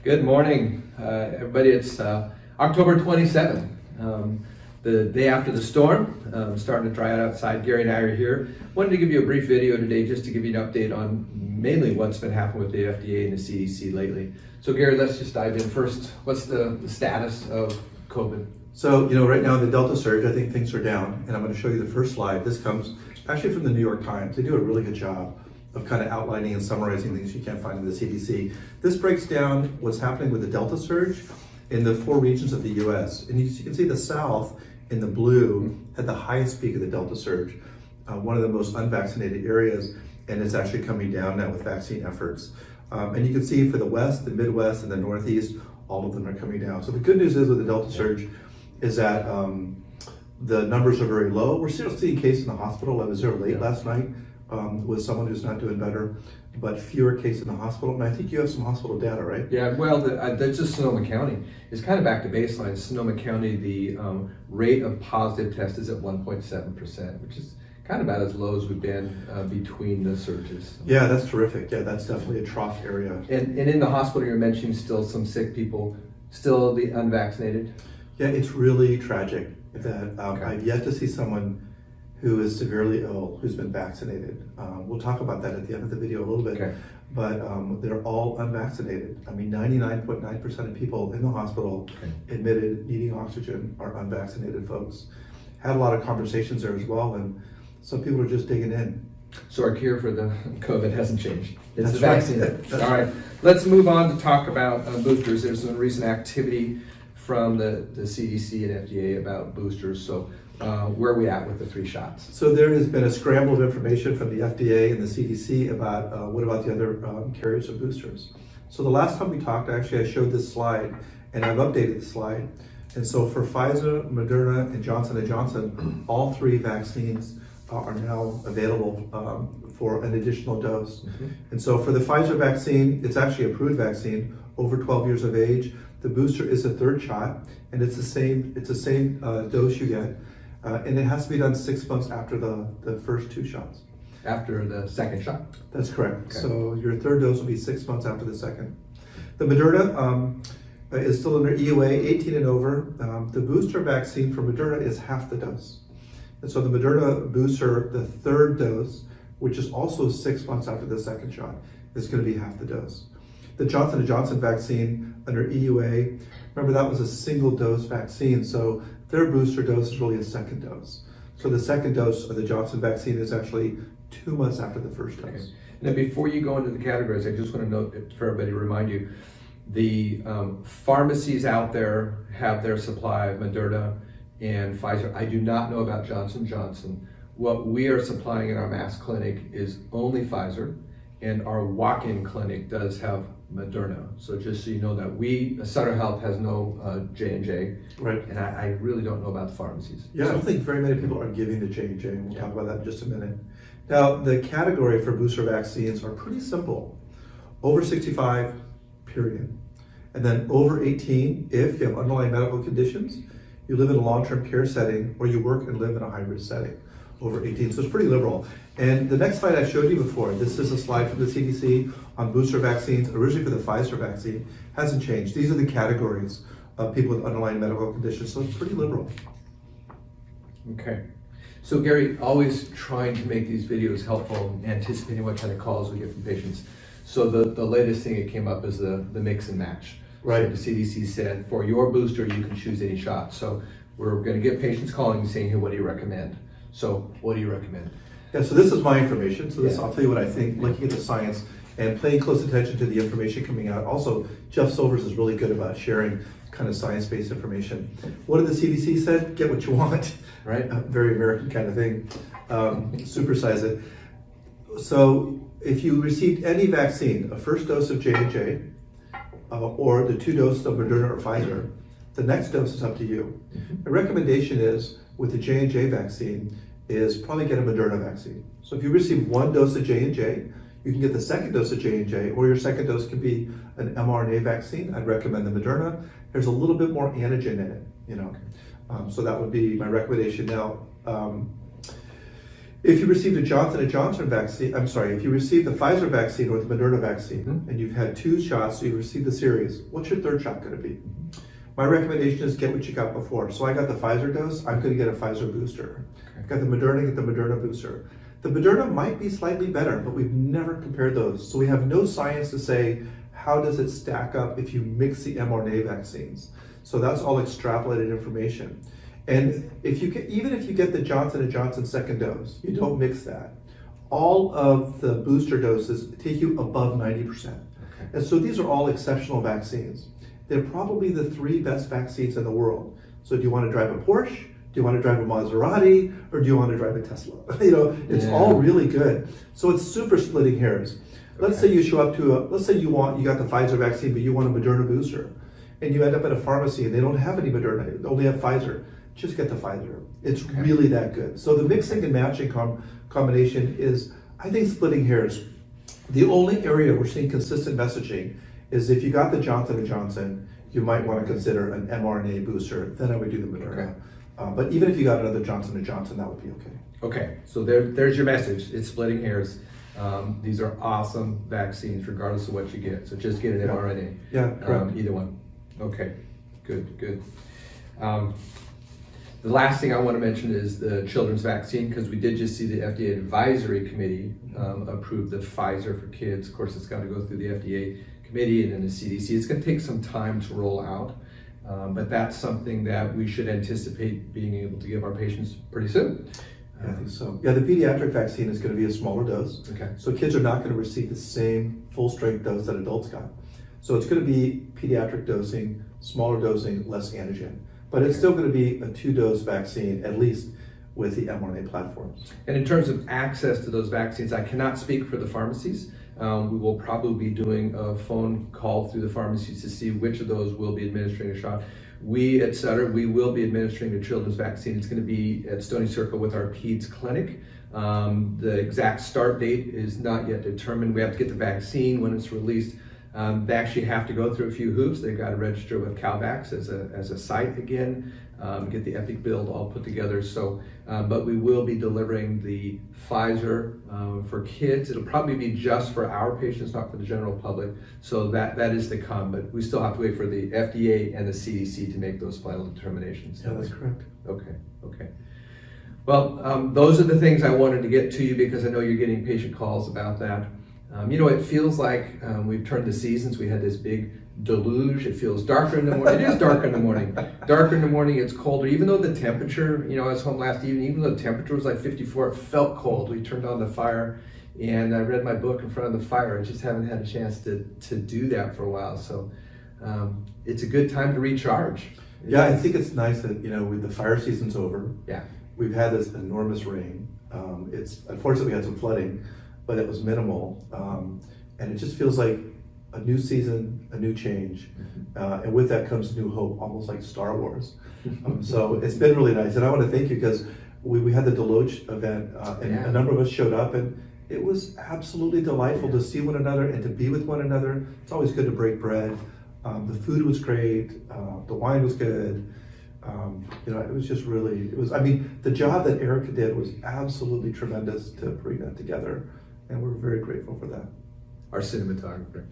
Good morning, everybody. It's October 27th, the day after the storm, starting to dry out outside. Gary and I are here. Wanted to give you a brief video today just to give you an update on mainly what's been happening with the FDA and the CDC lately. So Gary, let's just dive in first. What's the status of COVID? So, right now in the Delta surge, I think things are down, and I'm going to show you the first slide. This comes actually from the New York Times. They do a really good job of kind of outlining and summarizing things you can't find in the CDC. This breaks down what's happening with the Delta surge in the 4 regions of the US. And you can see the South in the blue had the highest peak of the Delta surge, one of the most unvaccinated areas, and it's actually coming down now with vaccine efforts. And you can see for the West, the Midwest, and the Northeast, all of them are coming down. So the good news is with the Delta surge is that the numbers are very low. We're still seeing cases in the hospital. I was there late last night with someone who's not doing better, but fewer cases in the hospital. And I think you have some hospital data, right? Yeah, well, that's just Sonoma County. It's kind of back to baseline. Sonoma County, the rate of positive tests is at 1.7%, which is kind of about as low as we've been between the surges. Yeah, that's terrific. Yeah, that's definitely a trough area. And in the hospital, you're mentioning still some sick people, still the unvaccinated? Yeah, it's really tragic that I've yet to see someone who is severely ill who's been vaccinated. We'll talk about that at the end of the video a little bit, but they're all unvaccinated. I mean, 99.9% of people in the hospital admitted needing oxygen are unvaccinated folks. Had a lot of conversations there as well, and some people are just digging in. So our cure for the COVID hasn't changed. It's the That's vaccine. right. All right, let's move on to talk about boosters. There's some recent activity from the CDC and FDA about boosters. So where are we at with the 3 shots? So there has been a scramble of information from the FDA and the CDC about what about the other carriers of boosters. So the last time we talked, actually, I showed this slide, and I've updated the slide. And so for Pfizer, Moderna, and Johnson & Johnson, all 3 vaccines are now available for an additional dose. And so for the Pfizer vaccine, it's actually an approved vaccine over 12 years of age. The booster is a 3rd shot, and it's the same dose you get. And it has to be done 6 months after the first 2 shots. After the 2nd shot? That's correct. Okay. So your 3rd dose will be 6 months after the 2nd. The Moderna is still under EUA, 18 and over. The booster vaccine for Moderna is half the dose. And so the Moderna booster, the 3rd dose, which is also 6 months after the 2nd shot, is going to be half the dose. The Johnson & Johnson vaccine under EUA, remember that was a single dose vaccine, so their booster dose is really a 2nd dose. So the 2nd dose of the Johnson vaccine is actually 2 months after the 1st dose. Okay. Now before you go into the categories, I just want to note for everybody to remind you, the pharmacies out there have their supply of Moderna and Pfizer. I do not know about Johnson & Johnson. What we are supplying in our mass clinic is only Pfizer, and our walk-in clinic does have Moderna. So just so you know that Sutter Health has no J&J, right? And I really don't know about the pharmacies. Yeah, I don't think very many people are giving the J&J, and we'll talk about that in just a minute. Now, the category for booster vaccines are pretty simple. Over 65, period. And then over 18, if you have underlying medical conditions, you live in a long-term care setting, or you work and live in a hybrid setting. Over 18, so it's pretty liberal. And the next slide I showed you before, this is a slide from the CDC on booster vaccines, originally for the Pfizer vaccine, hasn't changed. These are the categories of people with underlying medical conditions, so it's pretty liberal. Okay. So Gary, always trying to make these videos helpful, anticipating what kind of calls we get from patients. So the latest thing that came up is the mix and match. Right. So the CDC said, for your booster, you can choose any shot. So we're going to get patients calling and saying, hey, what do you recommend? So what do you recommend? Yeah, so this is my information. So I'll tell you what I think, looking at the science and paying close attention to the information coming out. Also, Jeff Silvers is really good about sharing kind of science-based information. What did the CDC said? Get what you want. Right. Very American kind of thing. Supersize it. So if you received any vaccine, a first dose of J&J, or the 2 doses of Moderna or Pfizer, the next dose is up to you. The recommendation is, with the J&J vaccine, is probably get a Moderna vaccine. So if you receive 1 dose of J&J, you can get the 2nd dose of J&J, or your 2nd dose can be an mRNA vaccine. I'd recommend the Moderna. There's a little bit more antigen in it, so that would be my recommendation. Now, If you received a Johnson & Johnson vaccine, I'm sorry, if you received the Pfizer vaccine or the Moderna vaccine, and you've had 2 shots, so you received the series, what's your 3rd shot going to be? My recommendation is get what you got before. So I got the Pfizer dose, I'm going to get a Pfizer booster. Got the Moderna, get the Moderna booster. The Moderna might be slightly better, but we've never compared those. So we have no science to say, how does it stack up if you mix the mRNA vaccines? So that's all extrapolated information. And if you get, even if you get the Johnson & Johnson 2nd dose, you don't mix that. All of the booster doses take you above 90%. Okay. And so these are all exceptional vaccines. They're probably the 3 best vaccines in the world. So do you want to drive a Porsche? Do you want to drive a Maserati? Or do you want to drive a Tesla? It's all really good. So it's super splitting hairs. Let's say you show up to let's say you got the Pfizer vaccine, but you want a Moderna booster. And you end up at a pharmacy and they don't have any Moderna, they only have Pfizer. Just get the Pfizer. It's really that good. So the mixing and matching combination is, I think, splitting hairs. The only area we're seeing consistent messaging is if you got the Johnson & Johnson, you might want to consider an mRNA booster. Then I would do the Moderna. But even if you got another Johnson & Johnson, that would be okay. Okay, so there's your message. It's splitting hairs. These are awesome vaccines, regardless of what you get. So just get an mRNA. Yeah, correct. Either one. Okay, good. The last thing I want to mention is the children's vaccine, because we did just see the FDA advisory committee approve the Pfizer for kids. Of course, it's got to go through the FDA committee and then the CDC. It's going to take some time to roll out, but that's something that we should anticipate being able to give our patients pretty soon. I think so. Yeah, the pediatric vaccine is going to be a smaller dose. Okay. So kids are not going to receive the same full strength dose that adults got. So it's going to be pediatric dosing, smaller dosing, less antigen. But it's still going to be a 2-dose vaccine, at least with the mRNA platforms. And in terms of access to those vaccines, I cannot speak for the pharmacies. We will probably be doing a phone call through the pharmacies to see which of those will be administering a shot. We at Sutter, we will be administering a children's vaccine. It's going to be at Stony Circle with our PEDS clinic. The exact start date is not yet determined. We have to get the vaccine when it's released. They actually have to go through a few hoops. They've got to register with CalVax as a site again, get the Epic build all put together. So, but we will be delivering the Pfizer for kids. It'll probably be just for our patients, not for the general public. So that is to come, but we still have to wait for the FDA and the CDC to make those final determinations. Yeah, that's correct. Okay. Well, those are the things I wanted to get to you because I know you're getting patient calls about that. It feels like we've turned the seasons. We had this big deluge. It feels darker in the morning. It is darker in the morning. Darker in the morning, it's colder. Even though the temperature, I was home last evening, even though the temperature was like 54, it felt cold. We turned on the fire and I read my book in front of the fire. I just haven't had a chance to do that for a while. So it's a good time to recharge. Yeah, I think it's nice that, with the fire season's over. Yeah. We've had this enormous rain. Unfortunately, we had some flooding, but it was minimal. And it just feels like a new season, a new change. And with that comes new hope, almost like Star Wars. So it's been really nice. And I want to thank you because we had the Deloach event and a number of us showed up and it was absolutely delightful to see one another and to be with one another. It's always good to break bread. The food was great. The wine was good. It was just really, the job that Erica did was absolutely tremendous to bring that together. And we're very grateful for that. Our cinematographer.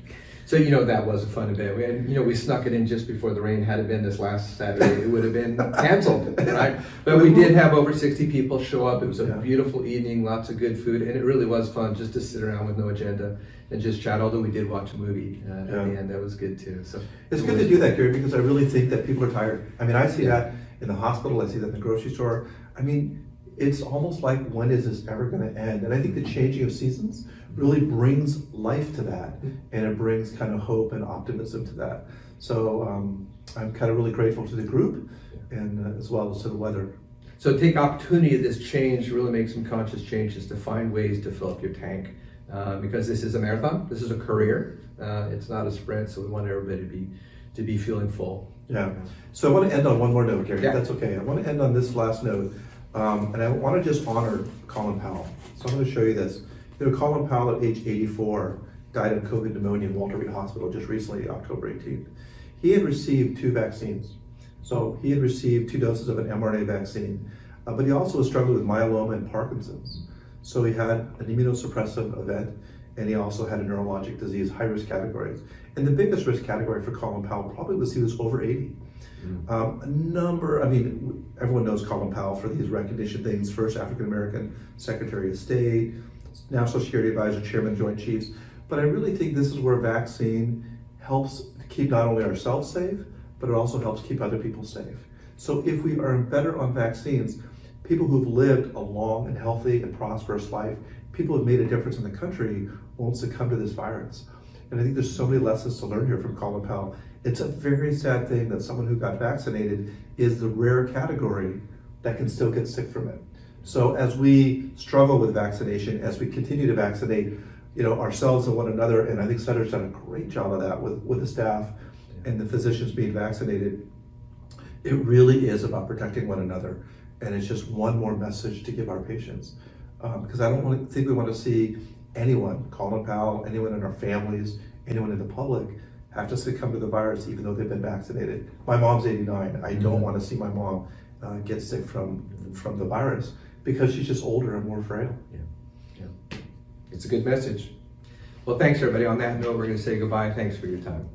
So, that was a fun event. We snuck it in just before the rain. Had it been this last Saturday, it would have been canceled, right? But we did have over 60 people show up. It was a beautiful evening, lots of good food, and it really was fun just to sit around with no agenda and just chat, although we did watch a movie at the end. That was good too. So it's good to do that, Gary, because I really think that people are tired. I see that in the hospital, I see that in the grocery store. It's almost like, when is this ever going to end? And I think the changing of seasons really brings life to that, and it brings kind of hope and optimism to that. So I'm kind of really grateful to the group and as well as to the weather. So take opportunity of this change, really make some conscious changes to find ways to fill up your tank, because this is a marathon, this is a career, it's not a sprint, so we want everybody to be feeling full. Yeah. So I want to end on one more note, Gary, if that's okay. I want to end on this last note. And I want to just honor Colin Powell. So I'm going to show you this. Colin Powell at age 84 died of COVID pneumonia in Walter Reed Hospital just recently, October 18th. He had received 2 vaccines. So he had received 2 doses of an mRNA vaccine, but he also was struggling with myeloma and Parkinson's. So he had an immunosuppressive event, and he also had a neurologic disease, high-risk categories. And the biggest risk category for Colin Powell probably was he was over 80. Everyone knows Colin Powell for these recognition things, first African-American Secretary of State, National Security Advisor, Chairman of Joint Chiefs. But I really think this is where vaccine helps keep not only ourselves safe, but it also helps keep other people safe. So if we are better on vaccines, people who've lived a long and healthy and prosperous life, people who've made a difference in the country won't succumb to this virus. And I think there's so many lessons to learn here from Colin Powell. It's a very sad thing that someone who got vaccinated is the rare category that can still get sick from it. So as we struggle with vaccination, as we continue to vaccinate, ourselves and one another, and I think Sutter's done a great job of that with the staff and the physicians being vaccinated, it really is about protecting one another. And it's just one more message to give our patients. Because I don't think we want to see anyone, Colin Powell, anyone in our families, anyone in the public, have to succumb to the virus even though they've been vaccinated. My mom's 89. I don't want to see my mom get sick from the virus because she's just older and more frail. Yeah. It's a good message. Well, thanks everybody. On that note, we're going to say goodbye. Thanks for your time.